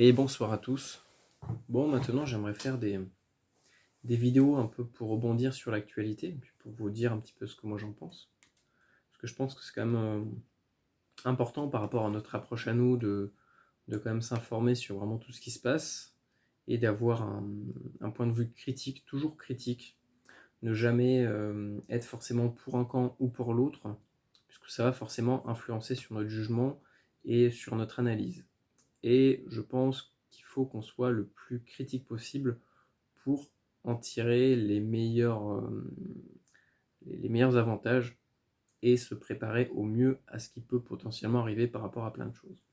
Et bonsoir à tous. Bon, maintenant j'aimerais faire des vidéos un peu pour rebondir sur l'actualité, puis pour vous dire un petit peu ce que moi j'en pense. Parce que je pense que c'est quand même important par rapport à notre approche à nous de quand même s'informer sur vraiment tout ce qui se passe et d'avoir un point de vue critique, toujours critique. Ne jamais être forcément pour un camp ou pour l'autre, puisque ça va forcément influencer sur notre jugement et sur notre analyse. Et je pense qu'il faut qu'on soit le plus critique possible pour en tirer les meilleurs avantages et se préparer au mieux à ce qui peut potentiellement arriver par rapport à plein de choses.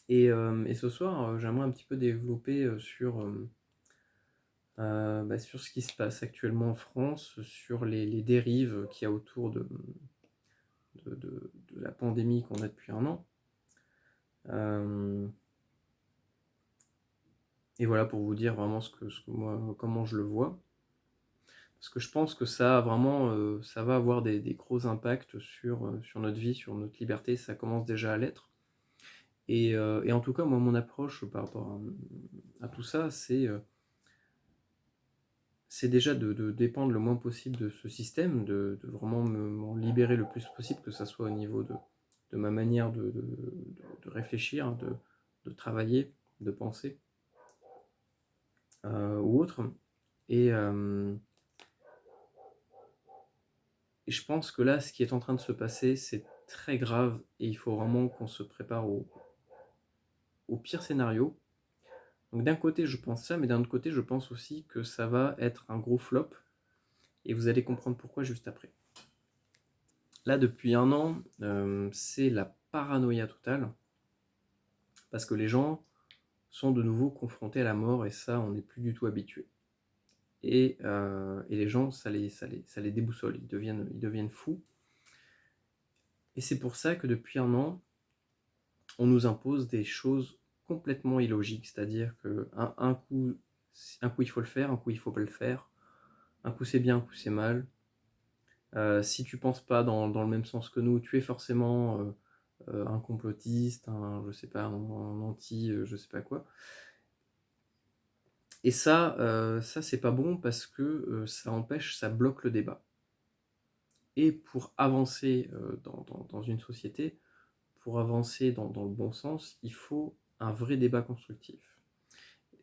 Et ce soir, j'aimerais un petit peu développer sur ce qui se passe actuellement en France, sur les dérives qu'il y a autour de la pandémie qu'on a depuis un an. Et voilà, pour vous dire vraiment ce que moi, comment je le vois. Parce que je pense que ça a vraiment, ça va avoir des gros impacts sur notre vie, sur notre liberté, ça commence déjà à l'être. Et en tout cas, moi, mon approche par rapport à tout ça, c'est déjà de dépendre le moins possible de ce système, de vraiment m'en libérer le plus possible, que ça soit au niveau de ma manière de réfléchir, de travailler, de penser, ou autre. Et, Et je pense que là, ce qui est en train de se passer, c'est très grave et il faut vraiment qu'on se prépare au pire scénario. Donc d'un côté, je pense ça, mais d'un autre côté, je pense aussi que ça va être un gros flop et vous allez comprendre pourquoi juste après. Là, depuis un an, c'est la paranoïa totale parce que les gens sont de nouveau confrontés à la mort et ça, on n'est plus du tout habitué. Et les gens, ça les déboussole, ils deviennent fous. Et c'est pour ça que depuis un an, on nous impose des choses complètement illogiques, c'est-à-dire qu'un coup, il faut le faire, un coup il faut pas le faire, un coup c'est bien, un coup c'est mal. Si tu penses pas dans le même sens que nous, tu es forcément un complotiste, je sais pas, un anti, je sais pas quoi. Et ça c'est pas bon parce que ça empêche, ça bloque le débat. Et pour avancer dans une société, pour avancer dans le bon sens, il faut un vrai débat constructif.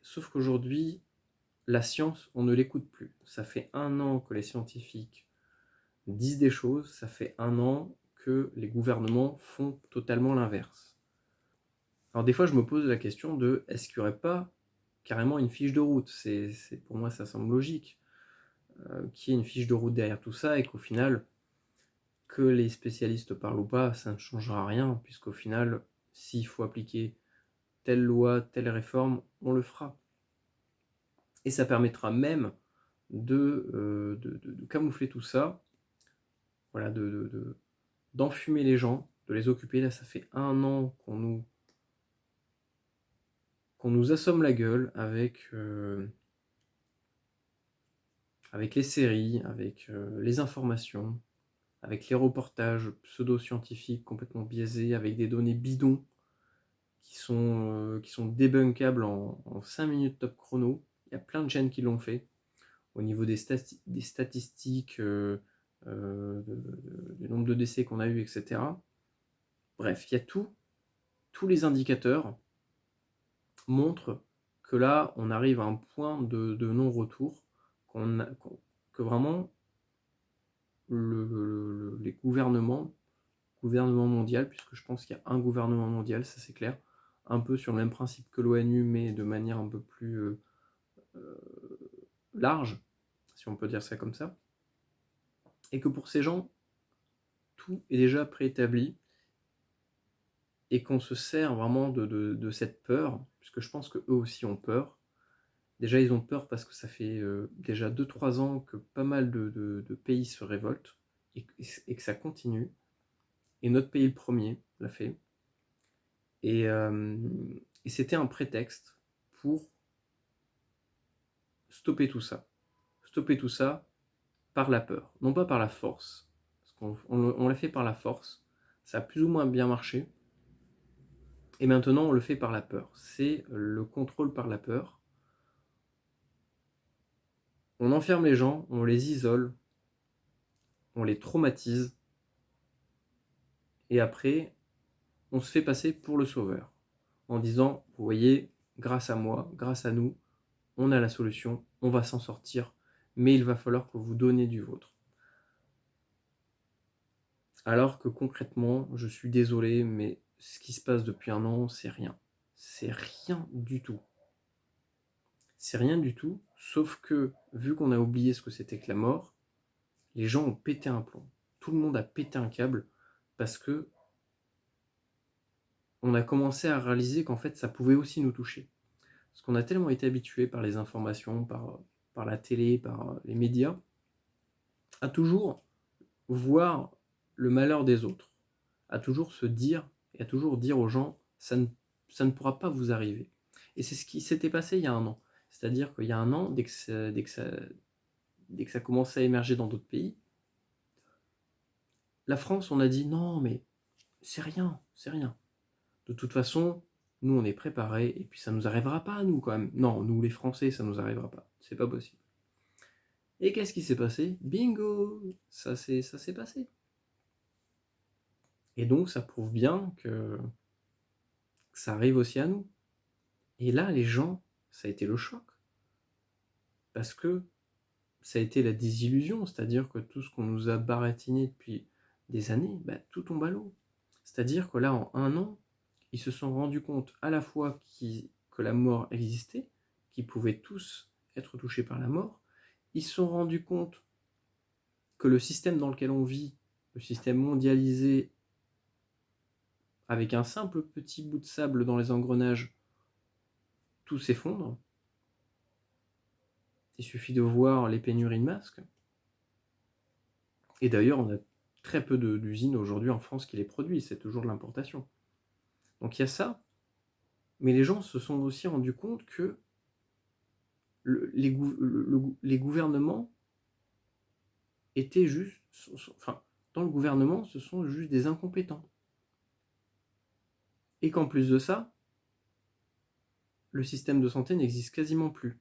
Sauf qu'aujourd'hui, la science, on ne l'écoute plus. Ça fait un an que les scientifiques disent des choses, ça fait un an que les gouvernements font totalement l'inverse. Alors des fois, je me pose la question de est-ce qu'il n'y aurait pas carrément une fiche de route pour moi, ça semble logique, qu'il y ait une fiche de route derrière tout ça et qu'au final, que les spécialistes parlent ou pas, ça ne changera rien, puisqu'au final, s'il faut appliquer telle loi, telle réforme, on le fera. Et ça permettra même de camoufler tout ça, voilà, d'enfumer les gens, de les occuper. Là, ça fait un an qu'on nous assomme la gueule avec les séries, avec les informations, avec les reportages pseudo-scientifiques complètement biaisés, avec des données bidons qui sont débunkables en 5 minutes top chrono. Il y a plein de chaînes qui l'ont fait. Au niveau des statistiques, du nombre de décès qu'on a eu, etc. Bref, il y a tous les indicateurs montrent que là, on arrive à un point de non-retour, que vraiment les gouvernements mondiaux, puisque je pense qu'il y a un gouvernement mondial, ça c'est clair, un peu sur le même principe que l'ONU, mais de manière un peu plus large, si on peut dire ça comme ça, et que pour ces gens, tout est déjà préétabli, et qu'on se sert vraiment de cette peur, puisque je pense qu'eux aussi ont peur. Déjà, ils ont peur parce que ça fait déjà 2-3 ans que pas mal de pays se révoltent, et que ça continue. Et notre pays, le premier, l'a fait. Et, et c'était un prétexte pour stopper tout ça. Stopper tout ça par la peur, non pas par la force. Parce qu'on l'a fait par la force, ça a plus ou moins bien marché. Et maintenant, on le fait par la peur. C'est le contrôle par la peur. On enferme les gens, on les isole, on les traumatise, et après, on se fait passer pour le sauveur, en disant, vous voyez, grâce à moi, grâce à nous, on a la solution, on va s'en sortir, mais il va falloir que vous donniez du vôtre. Alors que concrètement, je suis désolé, mais ce qui se passe depuis un an, c'est rien. C'est rien du tout. C'est rien du tout, sauf que, vu qu'on a oublié ce que c'était que la mort, les gens ont pété un plomb. Tout le monde a pété un câble, parce que on a commencé à réaliser qu'en fait, ça pouvait aussi nous toucher. Parce qu'on a tellement été habitués par les informations, par la télé, par les médias, à toujours voir le malheur des autres, à toujours se dire, et à toujours dire aux gens, ça ne pourra pas vous arriver. Et c'est ce qui s'était passé il y a un an. C'est-à-dire qu'il y a un an, dès que ça commençait à émerger dans d'autres pays, la France, on a dit non, mais c'est rien, c'est rien. De toute façon, nous, on est préparés, et puis ça nous arrivera pas, nous, quand même. Non, nous, les Français, ça nous arrivera pas. C'est pas possible. Et qu'est-ce qui s'est passé? Bingo! Ça s'est passé. Et donc, ça prouve bien que ça arrive aussi à nous. Et là, les gens, ça a été le choc. Parce que ça a été la désillusion, c'est-à-dire que tout ce qu'on nous a baratiné depuis des années, bah, tout tombe à l'eau. C'est-à-dire que là, en un an, ils se sont rendus compte à la fois que la mort existait, qu'ils pouvaient tous être touchés par la mort. Ils se sont rendus compte que le système dans lequel on vit, le système mondialisé, avec un simple petit bout de sable dans les engrenages, tout s'effondre. Il suffit de voir les pénuries de masques. Et d'ailleurs, on a très peu d'usines aujourd'hui en France qui les produisent, c'est toujours de l'importation. Donc il y a ça, mais les gens se sont aussi rendus compte que les gouvernements étaient juste... Enfin, dans le gouvernement, ce sont juste des incompétents. Et qu'en plus de ça, le système de santé n'existe quasiment plus.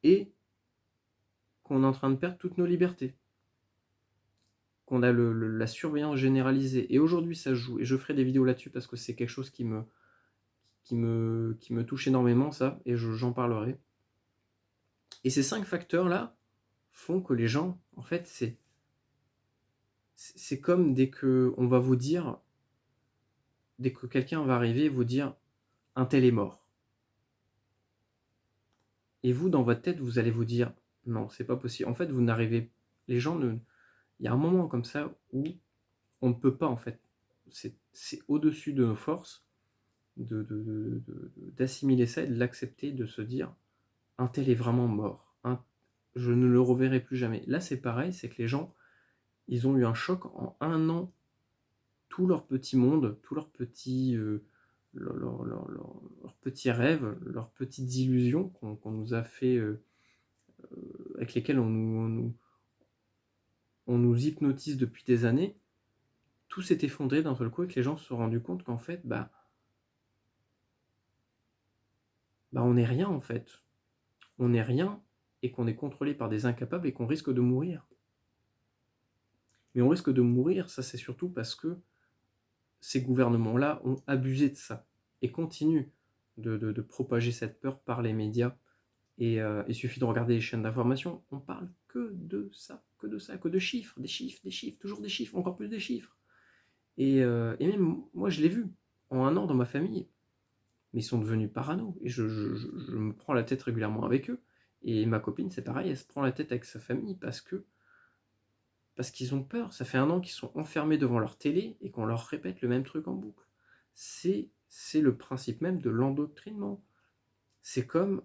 Et qu'on est en train de perdre toutes nos libertés. Qu'on a la surveillance généralisée. Et aujourd'hui, ça se joue. Et je ferai des vidéos là-dessus parce que c'est quelque chose qui me touche énormément, ça. Et j'en parlerai. Et ces 5 facteurs-là font que les gens, en fait, c'est comme dès que on va vous dire, dès que quelqu'un va arriver et vous dire un tel est mort. Et vous, dans votre tête, vous allez vous dire non, c'est pas possible. En fait, vous n'arrivez. Les gens ne. Il y a un moment comme ça où on ne peut pas, en fait. C'est au-dessus de nos forces d'assimiler ça et de l'accepter, de se dire un tel est vraiment mort. Je ne le reverrai plus jamais. Là, c'est pareil, c'est que les gens, ils ont eu un choc en un an. Tout leur petit monde, tout leur petit, leurs petits rêves, leurs petites illusions qu'on nous a fait, avec lesquelles on nous hypnotise depuis des années, tout s'est effondré d'un seul coup et que les gens se sont rendus compte qu'en fait, on n'est rien en fait. On n'est rien et qu'on est contrôlé par des incapables et qu'on risque de mourir. Mais on risque de mourir, ça c'est surtout parce que ces gouvernements-là ont abusé de ça et continuent de propager cette peur par les médias. Et il suffit de regarder les chaînes d'information, on parle que de ça, que de chiffres, des chiffres, toujours des chiffres, encore plus des chiffres. Et même moi je l'ai vu en un an dans ma famille, mais ils sont devenus parano. Et je me prends la tête régulièrement avec eux. Et ma copine, c'est pareil, elle se prend la tête avec sa famille parce qu'ils ont peur. Ça fait un an qu'ils sont enfermés devant leur télé et qu'on leur répète le même truc en boucle. C'est le principe même de l'endoctrinement. C'est comme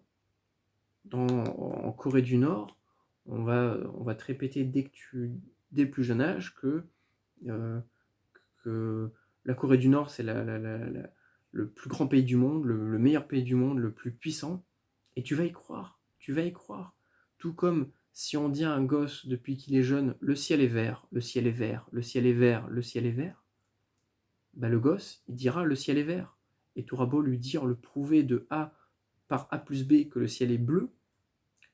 en Corée du Nord, on va te répéter dès le plus jeune âge que la Corée du Nord, c'est le plus grand pays du monde, le meilleur pays du monde, le plus puissant, et tu vas y croire, Tout comme si on dit à un gosse depuis qu'il est jeune, le ciel est vert, le ciel est vert, le ciel est vert, le ciel est vert, bah, le gosse, il dira le ciel est vert. Et tu auras beau lui dire, le prouver de A par A plus B que le ciel est bleu,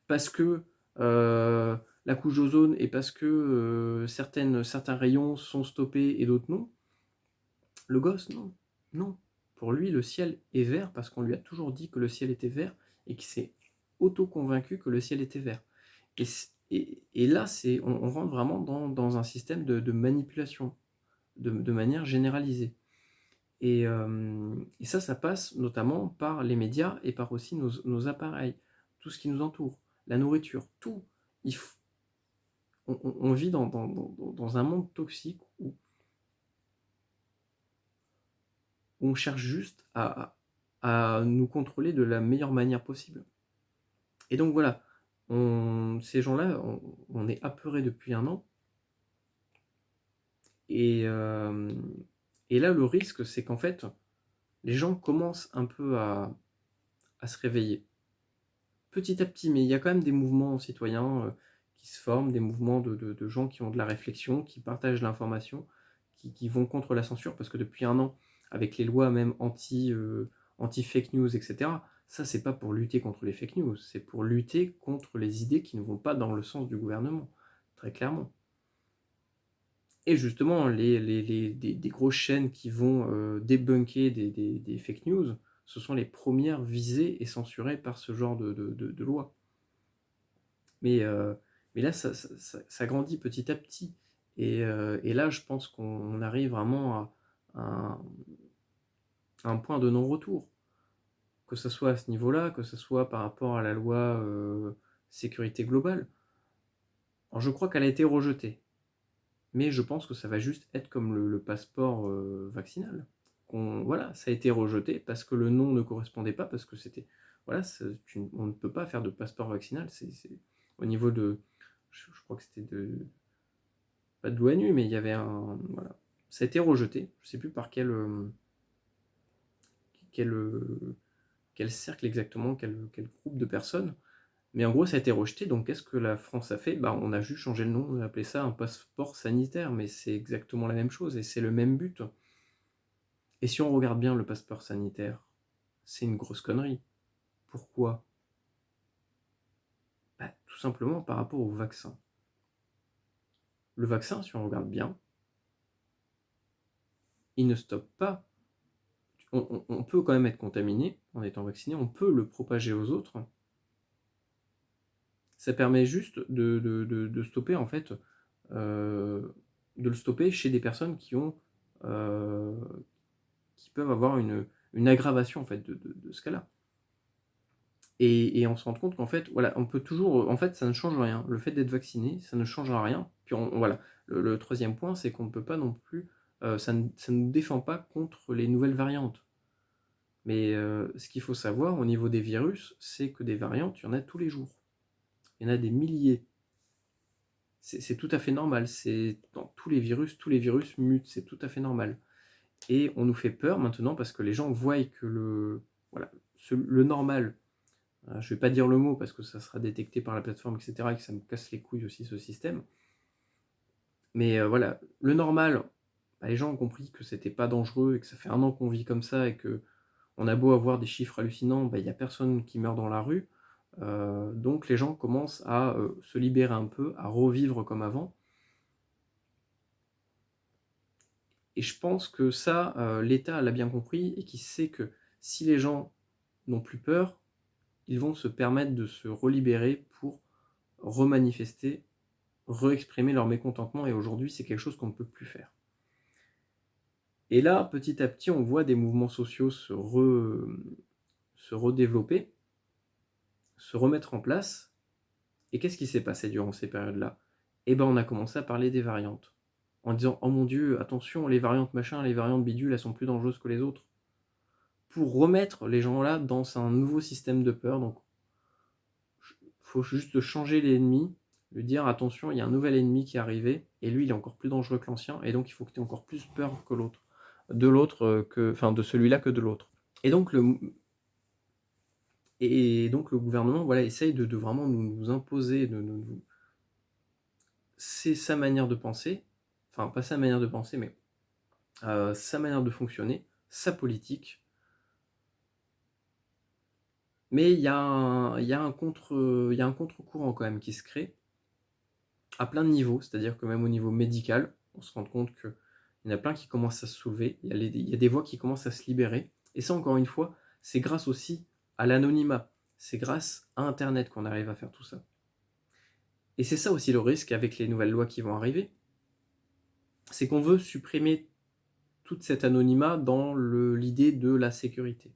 parce que la couche d'ozone et parce que certains rayons sont stoppés et d'autres non, le gosse, non, non. Pour lui, le ciel est vert parce qu'on lui a toujours dit que le ciel était vert et qu'il s'est auto-convaincu que le ciel était vert. Et là, on rentre vraiment dans un système de manipulation, de manière généralisée. Et ça passe notamment par les médias et par aussi nos appareils, tout ce qui nous entoure, la nourriture, tout. On vit dans un monde toxique où on cherche juste à nous contrôler de la meilleure manière possible. Et donc voilà, ces gens-là, on est apeurés depuis 1 an. Et là, le risque, c'est qu'en fait, les gens commencent un peu à se réveiller. Petit à petit, mais il y a quand même des mouvements citoyens qui se forment, des mouvements de gens qui ont de la réflexion, qui partagent l'information, qui vont contre la censure, parce que depuis 1 an, avec les lois même anti-fake news, etc., ça, c'est pas pour lutter contre les fake news, c'est pour lutter contre les idées qui ne vont pas dans le sens du gouvernement, très clairement. Et justement, des grosses chaînes qui vont débunker des fake news, ce sont les premières visées et censurées par ce genre de loi. Mais là, ça grandit petit à petit. Et là, je pense qu'on arrive vraiment à un point de non-retour. Que ce soit à ce niveau-là, que ce soit par rapport à la loi sécurité globale. Alors, je crois qu'elle a été rejetée. Mais je pense que ça va juste être comme le passeport vaccinal. Voilà, ça a été rejeté parce que le nom ne correspondait pas, parce que c'était... Voilà, on ne peut pas faire de passeport vaccinal. C'est au niveau de... Je crois que c'était pas de l'ONU, mais il y avait un... Voilà. Ça a été rejeté. Je ne sais plus par quel cercle exactement, quel groupe de personnes. Mais en gros, ça a été rejeté, donc qu'est-ce que la France a fait? On a juste changé le nom, on a appelé ça un passeport sanitaire, mais c'est exactement la même chose, et c'est le même but. Et si on regarde bien le passeport sanitaire, c'est une grosse connerie. Pourquoi? Tout simplement par rapport au vaccin. Le vaccin, si on regarde bien, il ne stoppe pas. On peut quand même être contaminé en étant vacciné, on peut le propager aux autres. Ça permet juste de stopper, en fait, de le stopper chez des personnes qui peuvent avoir une aggravation, en fait, de ce cas-là. Et on se rend compte qu'en fait, voilà, on peut toujours... En fait, ça ne change rien. Le fait d'être vacciné, ça ne changera rien. Puis voilà. Le troisième point, c'est qu'on ne peut pas non plus... ça ne nous défend pas contre les nouvelles variantes. Mais ce qu'il faut savoir au niveau des virus, c'est que des variantes, il y en a tous les jours. Il y en a des milliers. C'est tout à fait normal. C'est dans tous les virus mutent. C'est tout à fait normal. Et on nous fait peur maintenant parce que les gens voient que le normal... Je ne vais pas dire le mot parce que ça sera détecté par la plateforme, etc. et que ça me casse les couilles aussi, ce système. Mais voilà, le normal, les gens ont compris que c'était pas dangereux et que ça fait 1 an qu'on vit comme ça et que on a beau avoir des chiffres hallucinants, il n'y a personne qui meurt dans la rue. Donc les gens commencent à se libérer un peu, à revivre comme avant. Et je pense que ça, l'État l'a bien compris et qui sait que si les gens n'ont plus peur, ils vont se permettre de se relibérer pour remanifester, re-exprimer leur mécontentement, et aujourd'hui c'est quelque chose qu'on ne peut plus faire. Et là, petit à petit, on voit des mouvements sociaux se redévelopper, se remettre en place. Et qu'est-ce qui s'est passé durant ces périodes-là? On a commencé à parler des variantes, en disant « Oh mon Dieu, attention, les variantes machin, les variantes bidule, elles sont plus dangereuses que les autres », pour remettre les gens là dans un nouveau système de peur. Donc, il faut juste changer l'ennemi, lui dire attention, il y a un nouvel ennemi qui est arrivé, et lui il est encore plus dangereux que l'ancien, et donc il faut que tu aies encore plus peur que l'autre. De celui-là que de l'autre. Et donc le gouvernement, voilà, essaye de vraiment nous imposer, c'est sa manière de penser, enfin pas sa manière de penser, mais sa manière de fonctionner, sa politique. Mais il y a un contre-courant quand même qui se crée à plein de niveaux, c'est-à-dire que même au niveau médical, on se rend compte qu'il y en a plein qui commencent à se soulever, il y a des voix qui commencent à se libérer, et ça encore une fois, c'est grâce aussi à l'anonymat, c'est grâce à Internet qu'on arrive à faire tout ça. Et c'est ça aussi le risque avec les nouvelles lois qui vont arriver, c'est qu'on veut supprimer tout cet anonymat dans l'idée de la sécurité.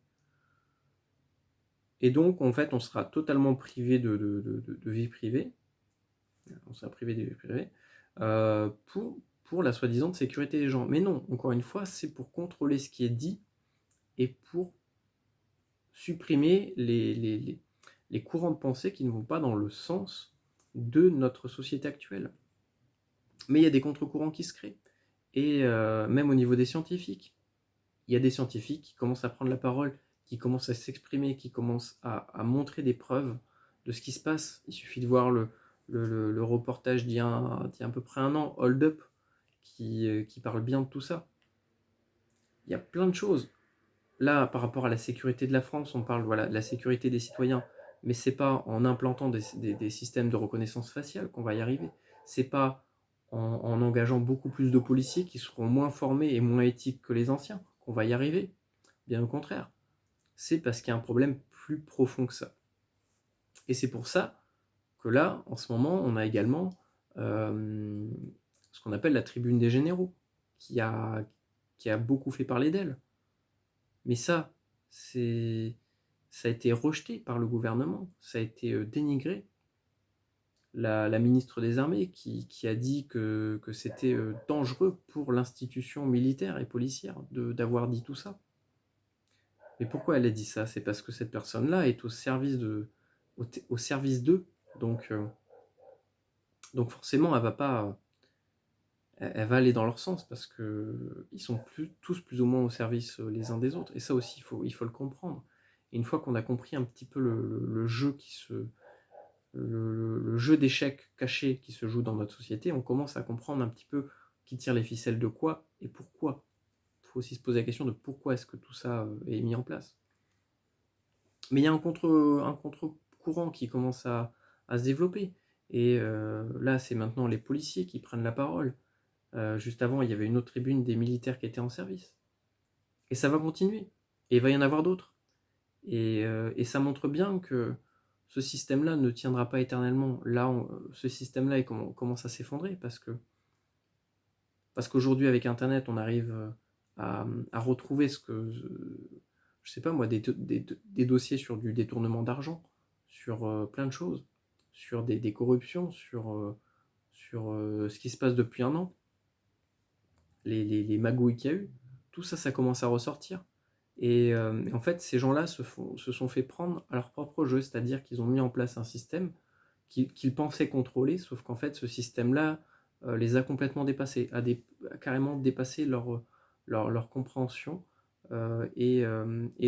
Et donc, en fait, on sera totalement privé de vie privée, on sera privé de vie privée, pour la soi-disant sécurité des gens. Mais non, encore une fois, c'est pour contrôler ce qui est dit et pour supprimer les courants de pensée qui ne vont pas dans le sens de notre société actuelle. Mais il y a des contre-courants qui se créent. Et même au niveau des scientifiques, il y a des scientifiques qui commencent à prendre la parole, qui commencent à s'exprimer, qui commencent à montrer des preuves de ce qui se passe. Il suffit de voir le reportage d'il y a à peu près un an, Hold Up, qui parle bien de tout ça. Il y a plein de choses. Là, par rapport à la sécurité de la France, on parle voilà, de la sécurité des citoyens, mais c'est pas en implantant des systèmes de reconnaissance faciale qu'on va y arriver. C'est pas en engageant beaucoup plus de policiers qui seront moins formés et moins éthiques que les anciens qu'on va y arriver. Bien au contraire. C'est parce qu'il y a un problème plus profond que ça. Et c'est pour ça que là, en ce moment, on a également ce qu'on appelle la tribune des généraux, qui a beaucoup fait parler d'elle. Mais ça a été rejeté par le gouvernement, ça a été dénigré. La ministre des Armées qui a dit que c'était dangereux pour l'institution militaire et policière d'avoir dit tout ça. Mais pourquoi elle a dit ça? C'est parce que cette personne-là est au service d'eux. Donc forcément, elle va aller dans leur sens parce que ils sont tous plus ou moins au service les uns des autres. Et ça aussi, il faut le comprendre. Et une fois qu'on a compris un petit peu le jeu le jeu d'échecs caché qui se joue dans notre société, on commence à comprendre un petit peu qui tire les ficelles de quoi et pourquoi. Il faut aussi se poser la question de pourquoi est-ce que tout ça est mis en place. Mais il y a un contre-courant qui commence à se développer. Et là, c'est maintenant les policiers qui prennent la parole. Juste avant, il y avait une autre tribune des militaires qui étaient en service. Et ça va continuer. Et il va y en avoir d'autres. Et ça montre bien que ce système-là ne tiendra pas éternellement. Là, ce système-là commence à s'effondrer parce qu'aujourd'hui, avec Internet, on arrive à retrouver je sais pas moi, des dossiers sur du détournement d'argent, sur plein de choses, sur des corruptions, sur ce qui se passe depuis un an, les magouilles qu'il y a eu. Tout ça, ça commence à ressortir. Et en fait, ces gens-là se sont fait prendre à leur propre jeu, c'est-à-dire qu'ils ont mis en place un système qu'ils pensaient contrôler, sauf qu'en fait, ce système-là les a complètement dépassés, a carrément dépassé leur compréhension. Et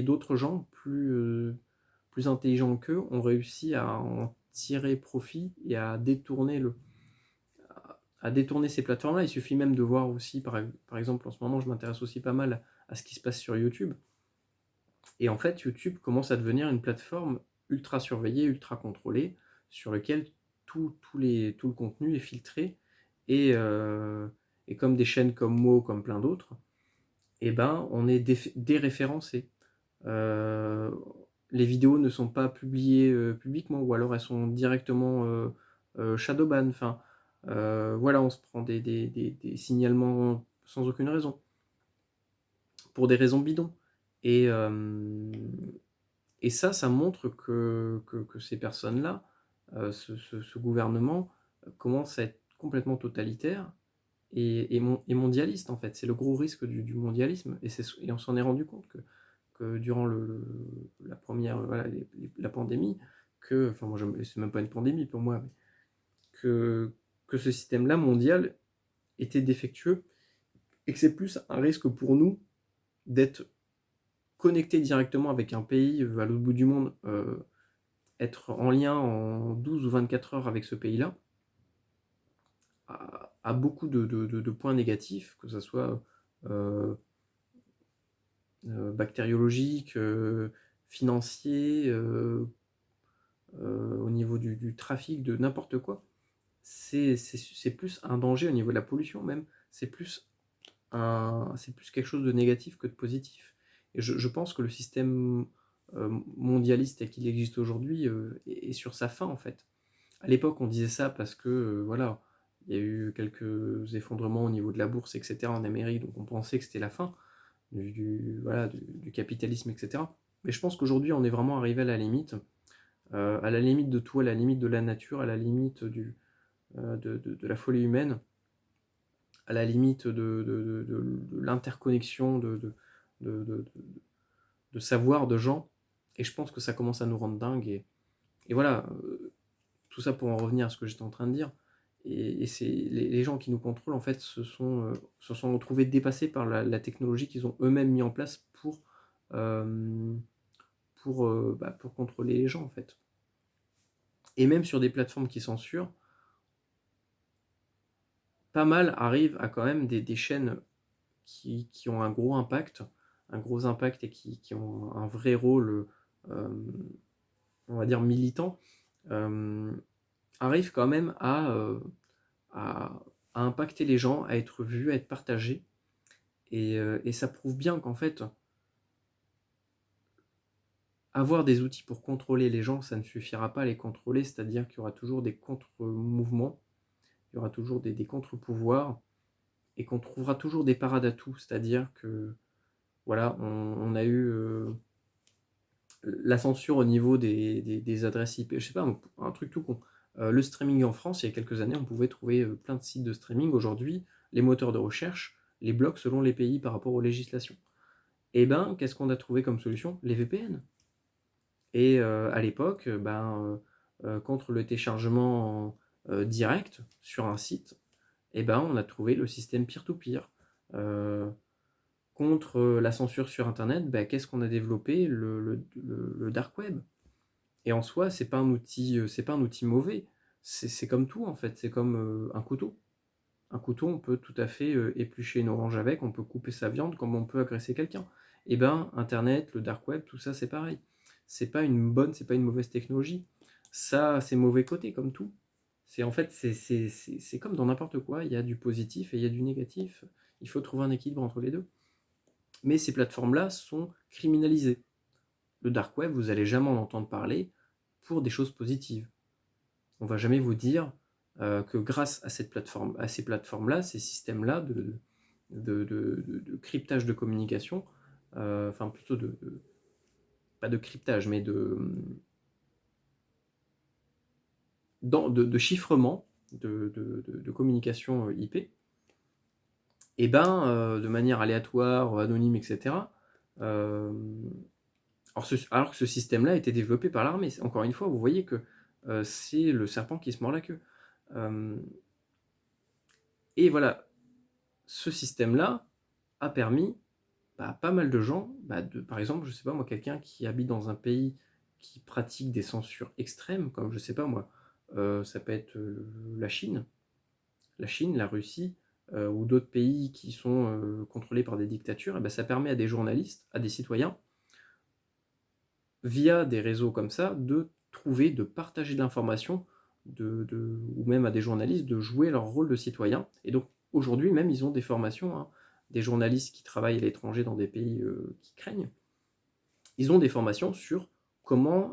d'autres gens plus intelligents qu'eux ont réussi à en tirer profit et à détourner ces plateformes-là. Il suffit même de voir aussi, par exemple, en ce moment, je m'intéresse aussi pas mal à ce qui se passe sur YouTube. Et en fait, YouTube commence à devenir une plateforme ultra surveillée, ultra contrôlée, sur laquelle tout le contenu est filtré. Et comme des chaînes comme Mo, comme plein d'autres, eh ben, on est déréférencé. Les vidéos ne sont pas publiées publiquement, ou alors elles sont directement shadowban. Enfin, voilà, on se prend des signalements sans aucune raison, pour des raisons bidons. Et ça montre que ces personnes-là, ce gouvernement, commence à être complètement totalitaire et mondialiste, en fait. C'est le gros risque du mondialisme. Et on s'en est rendu compte que durant la première, voilà, la pandémie, enfin, moi, c'est même pas une pandémie pour moi, mais que ce système-là mondial était défectueux et que c'est plus un risque pour nous d'être connecté directement avec un pays à l'autre bout du monde, être en lien en 12 ou 24 heures avec ce pays-là, a beaucoup de points négatifs, que ce soit bactériologiques, financiers, au niveau du trafic, de n'importe quoi. C'est plus un danger au niveau de la pollution même. C'est plus quelque chose de négatif que de positif. Et je pense que le système mondialiste tel qu'il existe aujourd'hui est sur sa fin en fait. À l'époque, on disait ça parce que voilà, il y a eu quelques effondrements au niveau de la bourse, etc. en Amérique, donc on pensait que c'était la fin voilà, du capitalisme, etc. Mais je pense qu'aujourd'hui, on est vraiment arrivé à la limite de tout, à la limite de la nature, à la limite de la folie humaine, à la limite de l'interconnexion de, de, de savoir de gens. Et je pense que ça commence à nous rendre dingues. Et voilà, tout ça pour en revenir à ce que j'étais en train de dire. Et c'est les gens qui nous contrôlent, en fait, se sont retrouvés dépassés par la technologie qu'ils ont eux-mêmes mis en place pour contrôler les gens, en fait. Et même sur des plateformes qui censurent, pas mal arrivent à quand même des chaînes qui ont un gros impact et qui ont un vrai rôle, on va dire, militant, euh, arrivent quand même à, à impacter les gens, à être vus, à être partagés. Et ça prouve bien qu'en fait, avoir des outils pour contrôler les gens, ça ne suffira pas à les contrôler, c'est-à-dire qu'il y aura toujours des contre-mouvements, il y aura toujours des contre-pouvoirs, et qu'on trouvera toujours des parades à tout, c'est-à-dire que voilà, on a eu la censure au niveau des adresses IP, je sais pas, un truc tout con. Le streaming en France, il y a quelques années, on pouvait trouver plein de sites de streaming. Aujourd'hui, les moteurs de recherche les bloquent selon les pays par rapport aux législations. Et ben, qu'est-ce qu'on a trouvé comme solution? Les VPN. Et à l'époque, contre le téléchargement direct sur un site, et ben, on a trouvé le système peer-to-peer. Contre la censure sur Internet, qu'est-ce qu'on a développé? Le dark web. Et en soi, c'est pas un outil mauvais. C'est comme tout en fait. C'est comme un couteau. Un couteau, on peut tout à fait éplucher une orange avec, on peut couper sa viande comme on peut agresser quelqu'un. Et ben, Internet, le dark web, tout ça, c'est pareil. C'est pas une mauvaise technologie. Ça, c'est mauvais côté comme tout. C'est en fait, c'est comme dans n'importe quoi. Il y a du positif et il y a du négatif. Il faut trouver un équilibre entre les deux. Mais ces plateformes-là sont criminalisées. Le dark web, vous allez jamais en entendre parler pour des choses positives. On va jamais vous dire que grâce à ces plateformes-là, ces systèmes-là de cryptage de communication, enfin plutôt pas de cryptage, mais de chiffrement de communication IP, et de manière aléatoire, anonyme, etc. Alors que ce système-là a été développé par l'armée. Encore une fois, vous voyez que c'est le serpent qui se mord la queue. Et voilà, ce système-là a permis à pas mal de gens, par exemple, je sais pas moi, quelqu'un qui habite dans un pays qui pratique des censures extrêmes, comme je sais pas moi, ça peut être la Chine, la Russie, ou d'autres pays qui sont contrôlés par des dictatures, et ça permet à des journalistes, à des citoyens, via des réseaux comme ça, de trouver, de partager de l'information, ou même à des journalistes de jouer leur rôle de citoyen. Et donc aujourd'hui même, ils ont des formations, hein, des journalistes qui travaillent à l'étranger dans des pays qui craignent. Ils ont des formations sur comment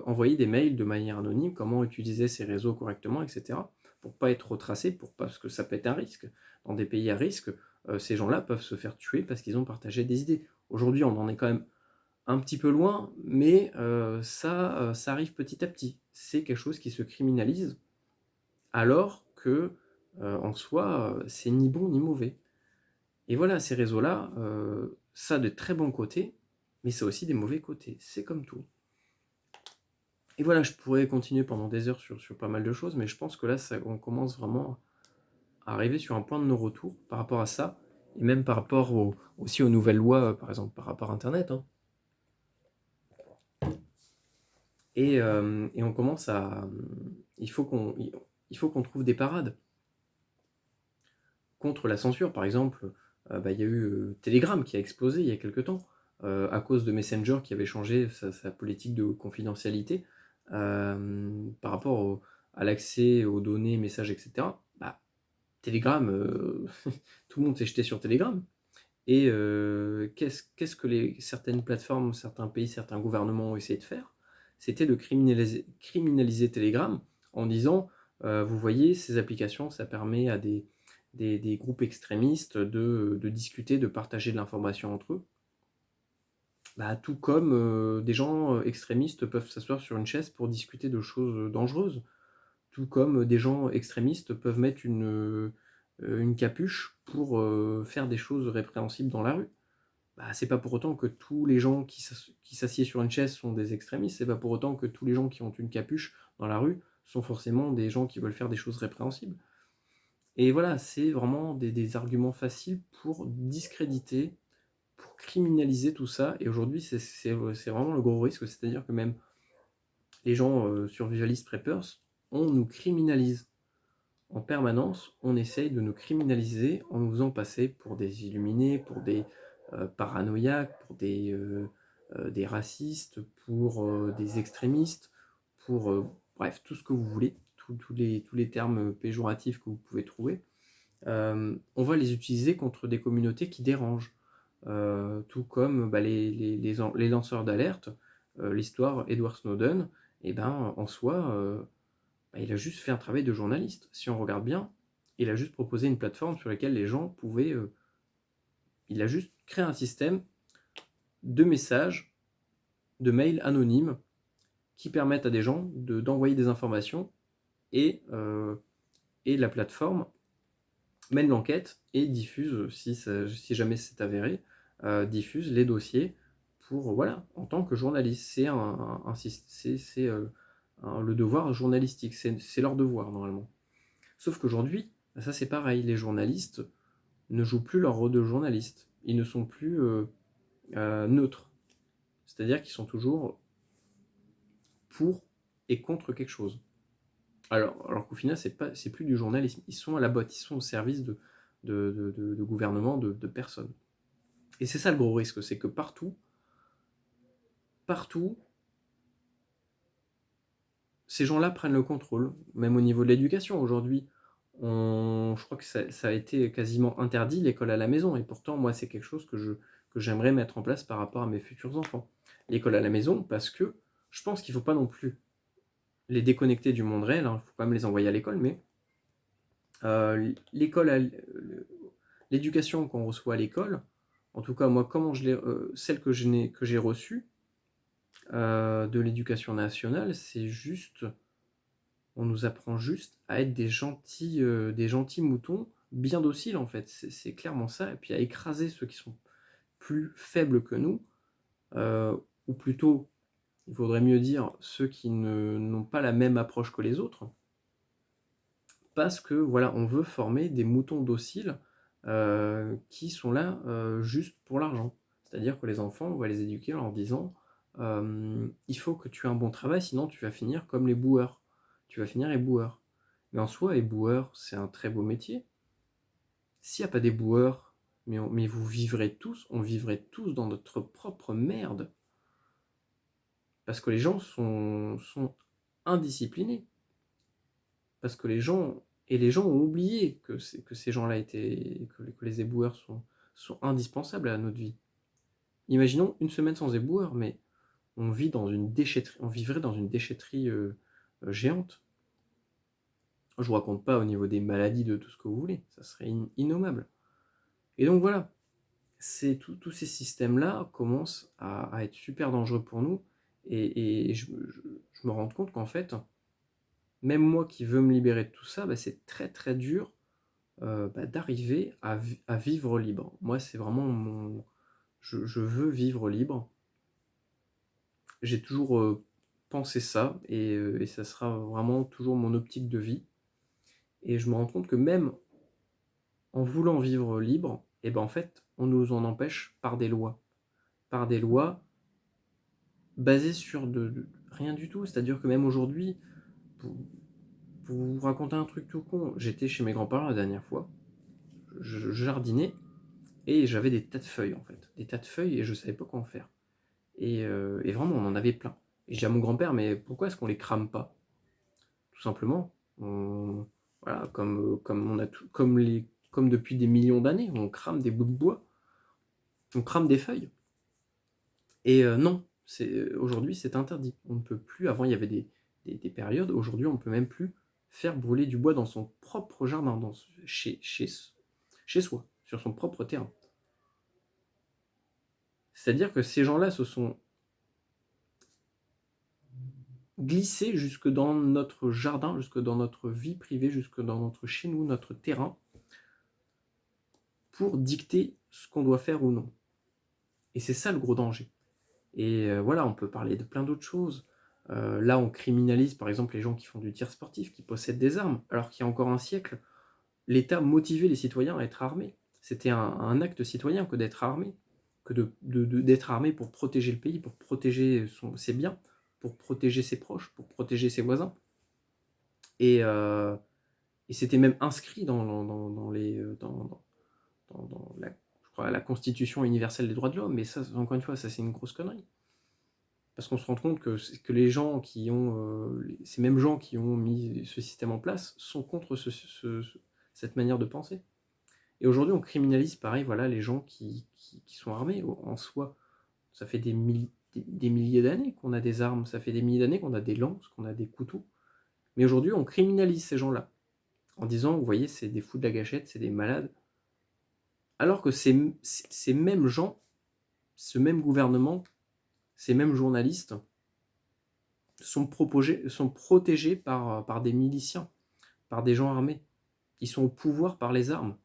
envoyer des mails de manière anonyme, comment utiliser ces réseaux correctement, etc. Pour pas être retracés, parce que ça peut être un risque. Dans des pays à risque, ces gens-là peuvent se faire tuer parce qu'ils ont partagé des idées. Aujourd'hui, on en est quand même un petit peu loin, mais ça arrive petit à petit. C'est quelque chose qui se criminalise, alors que, en soi, c'est ni bon ni mauvais. Et voilà, ces réseaux-là, ça a de très bons côtés, mais ça a aussi des mauvais côtés. C'est comme tout. Et voilà, je pourrais continuer pendant des heures sur pas mal de choses, mais je pense que là, on commence vraiment à arriver sur un point de non-retour par rapport à ça, et même par rapport aussi aux nouvelles lois, par exemple par rapport à Internet, hein. Et on commence à... Il faut qu'on trouve des parades contre la censure. Par exemple, il y a eu Telegram qui a explosé il y a quelque temps, à cause de Messenger qui avait changé sa politique de confidentialité par rapport à l'accès aux données, messages, etc. Bah, Telegram, tout le monde s'est jeté sur Telegram. Et qu'est-ce que certaines plateformes, certains pays, certains gouvernements ont essayé de faire? C'était de criminaliser Telegram en disant, vous voyez, ces applications, ça permet à des groupes extrémistes de discuter, de partager de l'information entre eux. Bah, tout comme des gens extrémistes peuvent s'asseoir sur une chaise pour discuter de choses dangereuses. Tout comme des gens extrémistes peuvent mettre une capuche pour faire des choses répréhensibles dans la rue. Bah, c'est pas pour autant que tous les gens qui s'assiedent sur une chaise sont des extrémistes, c'est pas pour autant que tous les gens qui ont une capuche dans la rue sont forcément des gens qui veulent faire des choses répréhensibles. Et voilà, c'est vraiment des arguments faciles pour discréditer, pour criminaliser tout ça. Et aujourd'hui, c'est vraiment le gros risque, c'est-à-dire que même les gens survivalistes preppers, on nous criminalise. En permanence, on essaye de nous criminaliser en nous faisant passer pour des illuminés, pour des paranoïaques, pour des racistes, pour des extrémistes, pour bref, tout ce que vous voulez, tous les termes péjoratifs que vous pouvez trouver. On va les utiliser contre des communautés qui dérangent, tout comme les lanceurs d'alerte, l'histoire Edward Snowden, et ben, en soi, il a juste fait un travail de journaliste. Si on regarde bien, il a juste proposé une plateforme sur laquelle les gens pouvaient... il a juste créé un système de messages, de mails anonymes qui permettent à des gens d'envoyer des informations et la plateforme mène l'enquête et diffuse, si jamais c'est avéré, diffuse les dossiers pour, voilà, en tant que journaliste. C'est le devoir journalistique, c'est leur devoir normalement. Sauf qu'aujourd'hui, ça c'est pareil, les journalistes ne jouent plus leur rôle de journaliste. Ils ne sont plus neutres. C'est-à-dire qu'ils sont toujours pour et contre quelque chose. Alors qu'au final, c'est plus du journalisme. Ils sont à la botte, ils sont au service de gouvernement, de personnes. Et c'est ça le gros risque, c'est que partout, ces gens-là prennent le contrôle, même au niveau de l'éducation. Aujourd'hui, je crois que ça a été quasiment interdit, l'école à la maison. Et pourtant, moi, c'est quelque chose que j'aimerais mettre en place par rapport à mes futurs enfants. L'école à la maison, parce que je pense qu'il ne faut pas non plus les déconnecter du monde réel. Il faut quand même les envoyer à l'école, mais l'éducation qu'on reçoit à l'école, en tout cas, moi, celle que j'ai reçue de l'éducation nationale, c'est juste... On nous apprend juste à être des gentils moutons, bien dociles en fait. C'est clairement ça. Et puis à écraser ceux qui sont plus faibles que nous, ou plutôt, il faudrait mieux dire, ceux qui n'ont pas la même approche que les autres. Parce que voilà, on veut former des moutons dociles qui sont là juste pour l'argent. C'est-à-dire que les enfants, on va les éduquer en leur disant il faut que tu aies un bon travail, sinon tu vas finir comme les boueurs. Tu vas finir éboueur. Mais en soi, éboueur, c'est un très beau métier. S'il n'y a pas d'éboueur, mais on vivrait tous dans notre propre merde. Parce que les gens sont indisciplinés. Parce que les gens ont oublié que ces gens-là que les éboueurs sont indispensables à notre vie. Imaginons une semaine sans éboueur, mais on vivrait dans une déchetterie géante. Je vous raconte pas au niveau des maladies, de tout ce que vous voulez, ça serait innommable. Et donc voilà, tous ces systèmes-là commencent à être super dangereux pour nous, et je me rends compte qu'en fait, même moi qui veux me libérer de tout ça, c'est très très dur d'arriver à vivre libre. Moi, c'est vraiment je veux vivre libre. J'ai toujours pensé ça, et ça sera vraiment toujours mon optique de vie. Et je me rends compte que même en voulant vivre libre, en fait, on nous en empêche par des lois. Par des lois basées sur rien du tout. C'est-à-dire que même aujourd'hui, pour vous raconter un truc tout con, j'étais chez mes grands-parents la dernière fois, je jardinais, Et j'avais des tas de feuilles en fait, des tas de feuilles et je savais pas quoi en faire. Et vraiment, on en avait plein. Et j'ai dit à mon grand-père, mais pourquoi est-ce qu'on les crame pas? Tout simplement. Voilà, comme on a tout, comme depuis des millions d'années, on crame des bouts de bois, on crame des feuilles. Et non, aujourd'hui c'est interdit. On ne peut plus. Avant il y avait des périodes. Aujourd'hui on ne peut même plus faire brûler du bois dans son propre jardin, chez soi, sur son propre terrain. C'est-à-dire que ces gens-là se sont glissés jusque dans notre jardin, jusque dans notre vie privée, jusque dans notre chez nous, notre terrain, pour dicter ce qu'on doit faire ou non. Et c'est ça le gros danger. Et voilà, on peut parler de plein d'autres choses. Là, on criminalise par exemple les gens qui font du tir sportif, qui possèdent des armes, alors qu'il y a encore un siècle, l'État motivait les citoyens à être armés. C'était un acte citoyen que d'être armé, que d'être armé pour protéger le pays, pour protéger ses biens, pour protéger ses proches, pour protéger ses voisins. Et c'était même inscrit dans la, je crois, la Constitution universelle des droits de l'homme. Mais ça, encore une fois, ça c'est une grosse connerie. Parce qu'on se rend compte que les gens qui ont, ces mêmes gens qui ont mis ce système en place sont contre cette manière de penser. Et aujourd'hui, on criminalise pareil, voilà, les gens qui sont armés. En soi, ça fait des milliers d'années qu'on a des armes, ça fait des milliers d'années qu'on a des lances, qu'on a des couteaux. Mais aujourd'hui, on criminalise ces gens-là en disant, vous voyez, c'est des fous de la gâchette, c'est des malades. Alors que ces mêmes gens, ce même gouvernement, ces mêmes journalistes sont protégés par des miliciens, par des gens armés. Ils sont au pouvoir par les armes.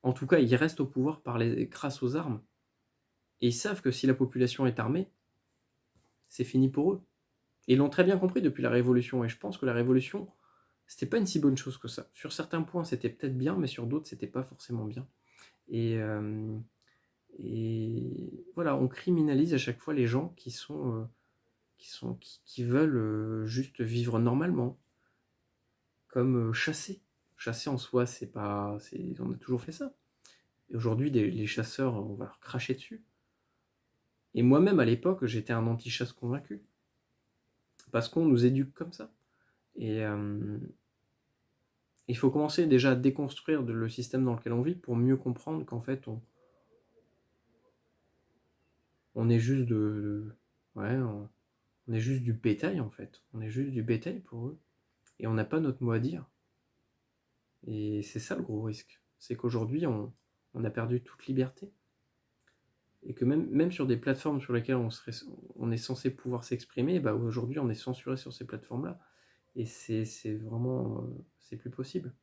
En tout cas, ils restent au pouvoir grâce aux armes. Et ils savent que si la population est armée, c'est fini pour eux. Et ils l'ont très bien compris depuis la Révolution. Et je pense que la Révolution, c'était pas une si bonne chose que ça. Sur certains points, c'était peut-être bien, mais sur d'autres, c'était pas forcément bien. Et voilà, on criminalise à chaque fois les gens qui veulent juste vivre normalement, comme chasser. Chasser en soi, on a toujours fait ça. Et aujourd'hui, les chasseurs, on va leur cracher dessus. Et moi-même, à l'époque, j'étais un anti-chasse convaincu. Parce qu'on nous éduque comme ça. Et il faut commencer déjà à déconstruire le système dans lequel on vit pour mieux comprendre qu'en fait, on est juste ouais, on est juste du bétail, en fait. On est juste du bétail pour eux. Et on n'a pas notre mot à dire. Et c'est ça le gros risque. C'est qu'aujourd'hui, on a perdu toute liberté. Et que même sur des plateformes sur lesquelles on est censé pouvoir s'exprimer, bah aujourd'hui on est censuré sur ces plateformes-là. Et c'est vraiment, c'est plus possible.